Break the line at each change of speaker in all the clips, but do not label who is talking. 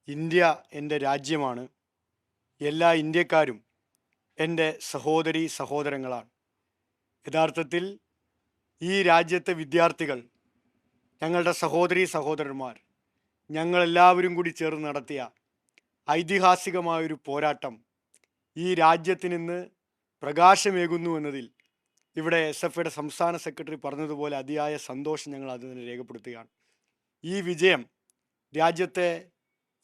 India എൻ്റെ രാജ്യമാണ്. എല്ലാ ഇന്ത്യക്കാരും എൻ്റെ സഹോദരീ സഹോദരങ്ങളാണ്. യഥാർത്ഥത്തിൽ ഈ രാജ്യത്തെ വിദ്യാർത്ഥികൾ, ഞങ്ങളുടെ സഹോദരീ സഹോദരന്മാർ, ഞങ്ങളെല്ലാവരും കൂടി ചേർന്ന് നടത്തിയ ഐതിഹാസികമായൊരു പോരാട്ടം ഈ രാജ്യത്തിനിന്ന് പ്രകാശമേകുന്നു എന്നതിൽ ഇവിടെ SFIയുടെ സംസ്ഥാന സെക്രട്ടറി പറഞ്ഞതുപോലെ അതിയായ സന്തോഷം ഞങ്ങൾ അതിന് രേഖപ്പെടുത്തുകയാണ്. ഈ വിജയം രാജ്യത്തെ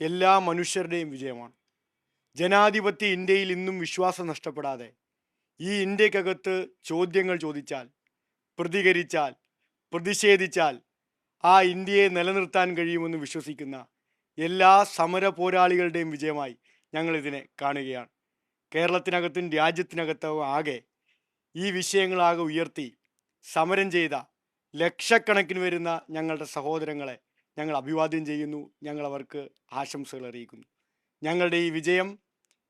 എല്ലാ മനുഷ്യരുടെയും വിജയമാണ്. ജനാധിപത്യ ഇന്ത്യയിൽ ഇന്നും വിശ്വാസം നഷ്ടപ്പെടാതെ ഈ ഇന്ത്യക്കകത്ത് ചോദ്യങ്ങൾ ചോദിച്ചാൽ, പ്രതികരിച്ചാൽ, പ്രതിഷേധിച്ചാൽ ആ ഇന്ത്യയെ നിലനിർത്താൻ കഴിയുമെന്ന് വിശ്വസിക്കുന്ന എല്ലാ സമര പോരാളികളുടെയും വിജയമായി ഞങ്ങളിതിനെ കാണുകയാണ്. കേരളത്തിനകത്തും രാജ്യത്തിനകത്തും ആകെ ഈ വിഷയങ്ങളാകെ ഉയർത്തി സമരം ചെയ്ത ലക്ഷക്കണക്കിന് വരുന്ന ഞങ്ങളുടെ സഹോദരങ്ങളെ ഞങ്ങൾ അഭിവാദ്യം ചെയ്യുന്നു. ഞങ്ങൾ അവർക്ക് ആശംസകൾ അറിയിക്കുന്നു. ഞങ്ങളുടെ ഈ വിജയം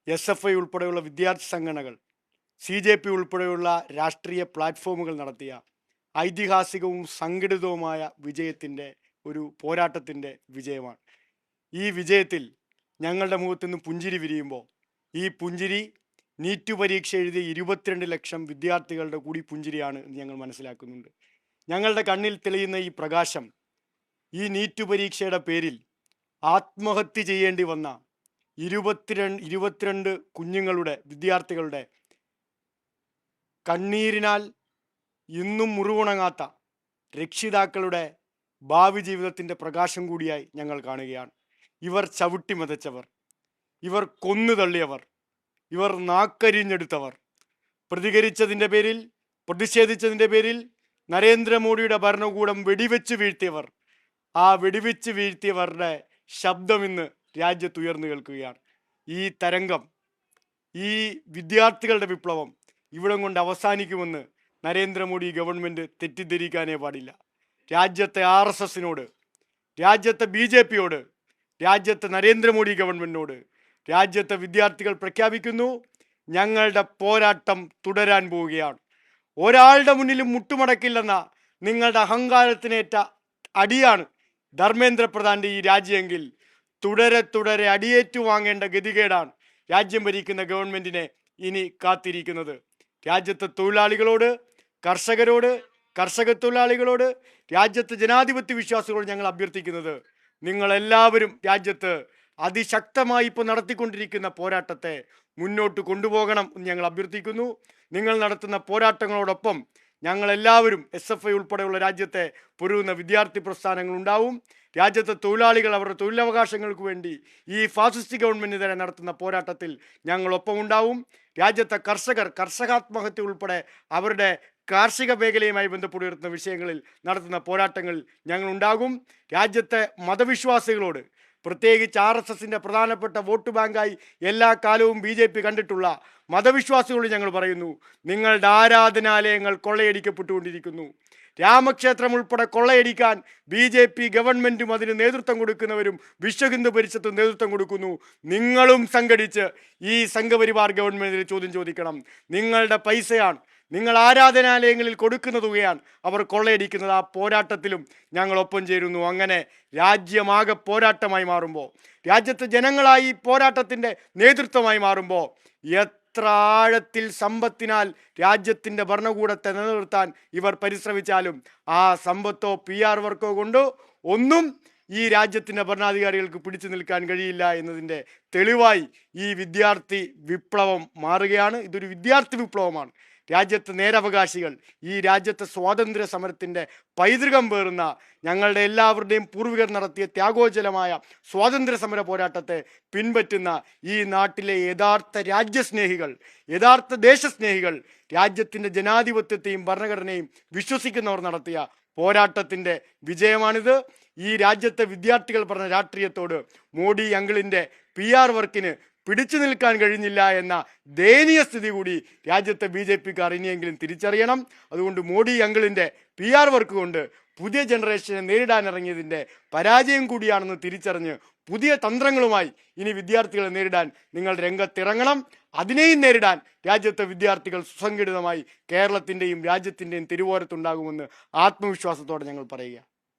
SFI ഉൾപ്പെടെയുള്ള വിദ്യാർത്ഥി സംഘടനകൾ, CJP ഉൾപ്പെടെയുള്ള രാഷ്ട്രീയ പ്ലാറ്റ്ഫോമുകൾ നടത്തിയ ഐതിഹാസികവും സംഘടിതവുമായ വിജയത്തിൻ്റെ ഒരു പോരാട്ടത്തിൻ്റെ വിജയമാണ്. ഈ വിജയത്തിൽ ഞങ്ങളുടെ മുഖത്തു നിന്ന് പുഞ്ചിരി വിരിയുമ്പോൾ ഈ പുഞ്ചിരി നീറ്റ് പരീക്ഷ എഴുതിയ 22 ലക്ഷം വിദ്യാർത്ഥികളുടെ കൂടി പുഞ്ചിരിയാണ് എന്ന് ഞങ്ങൾ മനസ്സിലാക്കുന്നുണ്ട്. ഞങ്ങളുടെ കണ്ണിൽ തെളിയുന്ന ഈ പ്രകാശം ഈ നീറ്റ് പരീക്ഷയുടെ പേരിൽ ആത്മഹത്യ ചെയ്യേണ്ടി വന്ന 22 കുഞ്ഞുങ്ങളുടെ, വിദ്യാർത്ഥികളുടെ കണ്ണീരിനാൽ ഇന്നും മുറിവുണങ്ങാത്ത രക്ഷിതാക്കളുടെ ഭാവി ജീവിതത്തിൻ്റെ പ്രകാശം കൂടിയായി ഞങ്ങൾ കാണുകയാണ്. ഇവർ ചവിട്ടി മെതച്ചവർ, ഇവർ കൊന്നു തള്ളിയവർ, ഇവർ നാക്കരിഞ്ഞെടുത്തവർ, പ്രതികരിച്ചതിൻ്റെ പേരിൽ, പ്രതിഷേധിച്ചതിൻ്റെ പേരിൽ നരേന്ദ്രമോദിയുടെ ഭരണകൂടം വെടിവെച്ച് വീഴ്ത്തിയവർ, ആ വെടിവെച്ച് വീഴ്ത്തിയവരുടെ ശബ്ദം ഇന്ന് രാജ്യത്ത് ഉയർന്നു കേൾക്കുകയാണ്. ഈ തരംഗം, ഈ വിദ്യാർത്ഥികളുടെ വിപ്ലവം ഇവിടം കൊണ്ട് അവസാനിക്കുമെന്ന് നരേന്ദ്രമോദി ഗവൺമെൻറ് തെറ്റിദ്ധരിക്കാനേ പാടില്ല. രാജ്യത്തെ RSSനോട്, രാജ്യത്തെ BJPയോട്, രാജ്യത്തെ നരേന്ദ്രമോദി ഗവൺമെൻറ്റിനോട് രാജ്യത്തെ വിദ്യാർത്ഥികൾ പ്രഖ്യാപിക്കുന്നു, ഞങ്ങളുടെ പോരാട്ടം തുടരാൻ പോവുകയാണ്. ഒരാളുടെ മുന്നിലും മുട്ടുമടക്കില്ലെന്ന നിങ്ങളുടെ അഹങ്കാരത്തിനേറ്റ അടിയാണ് ധർമ്മേന്ദ്ര പ്രധാൻ്റെ ഈ രാജ്യമെങ്കിൽ തുടരെ തുടരെ അടിയേറ്റു വാങ്ങേണ്ട ഗതികേടാണ് രാജ്യം ഭരിക്കുന്ന ഗവൺമെൻറ്റിനെ ഇനി കാത്തിരിക്കുന്നത്. രാജ്യത്തെ തൊഴിലാളികളോട്, കർഷകരോട്, കർഷക തൊഴിലാളികളോട്, രാജ്യത്തെ ജനാധിപത്യ വിശ്വാസികളോട് ഞങ്ങൾ അഭ്യർത്ഥിക്കുന്നത്, നിങ്ങളെല്ലാവരും രാജ്യത്ത് അതിശക്തമായി ഇപ്പോൾ നടത്തിക്കൊണ്ടിരിക്കുന്ന പോരാട്ടത്തെ മുന്നോട്ട് കൊണ്ടുപോകണം എന്ന് ഞങ്ങൾ അഭ്യർത്ഥിക്കുന്നു. നിങ്ങൾ നടത്തുന്ന പോരാട്ടങ്ങളോടൊപ്പം ഞങ്ങളെല്ലാവരും SFI ഉൾപ്പെടെയുള്ള രാജ്യത്തെ പൊരുതുന്ന വിദ്യാർത്ഥി പ്രസ്ഥാനങ്ങളുണ്ടാവും. രാജ്യത്തെ തൊഴിലാളികൾ അവരുടെ തൊഴിലവകാശങ്ങൾക്ക് വേണ്ടി ഈ ഫാസിസ്റ്റ് ഗവൺമെൻറ്റിനെതിരെ നടത്തുന്ന പോരാട്ടത്തിൽ ഞങ്ങളൊപ്പം ഉണ്ടാവും. രാജ്യത്തെ കർഷകർ, കർഷകാത്മഹത്യ ഉൾപ്പെടെ അവരുടെ കാർഷിക മേഖലയുമായി ബന്ധപ്പെടുന്ന വിഷയങ്ങളിൽ നടത്തുന്ന പോരാട്ടങ്ങളിൽ ഞങ്ങളുണ്ടാകും. രാജ്യത്തെ മതവിശ്വാസികളോട്, പ്രത്യേകിച്ച് RSSൻ്റെ പ്രധാനപ്പെട്ട വോട്ട് ബാങ്കായി എല്ലാ കാലവും BJP കണ്ടിട്ടുള്ള മതവിശ്വാസികളോട് ഞങ്ങൾ പറയുന്നു, നിങ്ങളുടെ ആരാധനാലയങ്ങൾ കൊള്ളയടിക്കപ്പെട്ടുകൊണ്ടിരിക്കുന്നു. രാമക്ഷേത്രം ഉൾപ്പെടെ കൊള്ളയടിക്കാൻ BJP ഗവൺമെൻറ്റും അതിന് നേതൃത്വം കൊടുക്കുന്നവരും വിശ്വഹിന്ദു പരിഷത്തും നേതൃത്വം കൊടുക്കുന്നു. നിങ്ങളും സംഘടിച്ച് ഈ സംഘപരിവാർ ഗവൺമെൻറ്റിന് ചോദ്യം ചോദിക്കണം. നിങ്ങളുടെ പൈസയാണ്, നിങ്ങൾ ആരാധനാലയങ്ങളിൽ കൊടുക്കുന്ന തുകയാണ് അവർ കൊള്ളയടിക്കുന്നത്. ആ പോരാട്ടത്തിലും ഞങ്ങളൊപ്പം ചേരുന്നു. അങ്ങനെ രാജ്യമാകെ പോരാട്ടമായി മാറുമ്പോൾ, രാജ്യത്തെ ജനങ്ങളായി പോരാട്ടത്തിൻ്റെ നേതൃത്വമായി മാറുമ്പോൾ, എത്ര ആഴത്തിൽ സമ്പത്തിനാൽ രാജ്യത്തിൻ്റെ ഭരണകൂടത്തെ നിലനിർത്താൻ ഇവർ പരിശ്രമിച്ചാലും ആ സമ്പത്തോ PR വർക്കോ കൊണ്ടോ ഒന്നും ഈ രാജ്യത്തിൻ്റെ ഭരണാധികാരികൾക്ക് പിടിച്ചു നിൽക്കാൻ കഴിയില്ല എന്നതിൻ്റെ തെളിവായി ഈ വിദ്യാർത്ഥി വിപ്ലവം മാറുകയാണ്. ഇതൊരു വിദ്യാർത്ഥി വിപ്ലവമാണ്. രാജ്യത്തെ നേരവകാശികൾ, ഈ രാജ്യത്തെ സ്വാതന്ത്ര്യ സമരത്തിൻ്റെ പൈതൃകം പേറുന്ന ഞങ്ങളുടെ എല്ലാവരുടെയും പൂർവികർ നടത്തിയ ത്യാഗോജ്വലമായ സ്വാതന്ത്ര്യ സമര പോരാട്ടത്തെ പിൻപറ്റുന്ന ഈ നാട്ടിലെ യഥാർത്ഥ രാജ്യസ്നേഹികൾ, യഥാർത്ഥ ദേശസ്നേഹികൾ, രാജ്യത്തിൻ്റെ ജനാധിപത്യത്തെയും ഭരണഘടനയും വിശ്വസിക്കുന്നവർ നടത്തിയ പോരാട്ടത്തിൻ്റെ വിജയമാണിത്. ഈ രാജ്യത്തെ വിദ്യാർത്ഥികൾ പറഞ്ഞ രാഷ്ട്രീയത്തോട് മോഡി അങ്കിളിൻ്റെ PR വർക്കിന് പിടിച്ചു നിൽക്കാൻ കഴിഞ്ഞില്ല എന്ന ദയനീയ സ്ഥിതി കൂടി രാജ്യത്തെ BJPക്കാർ ഇനിയെങ്കിലും തിരിച്ചറിയണം. അതുകൊണ്ട് മോഡി അങ്കിളിൻ്റെ PR വർക്ക് കൊണ്ട് പുതിയ ജനറേഷനെ നേരിടാനിറങ്ങിയതിൻ്റെ പരാജയം കൂടിയാണെന്ന് തിരിച്ചറിഞ്ഞ് പുതിയ തന്ത്രങ്ങളുമായി ഇനി വിദ്യാർത്ഥികളെ നേരിടാൻ നിങ്ങൾ രംഗത്തിറങ്ങണം. അതിനെയും നേരിടാൻ രാജ്യത്തെ വിദ്യാർത്ഥികൾ സുസംഘടിതമായി കേരളത്തിൻ്റെയും രാജ്യത്തിൻ്റെയും തിരുവോരത്തുണ്ടാകുമെന്ന് ആത്മവിശ്വാസത്തോടെ ഞങ്ങൾ പറയുക.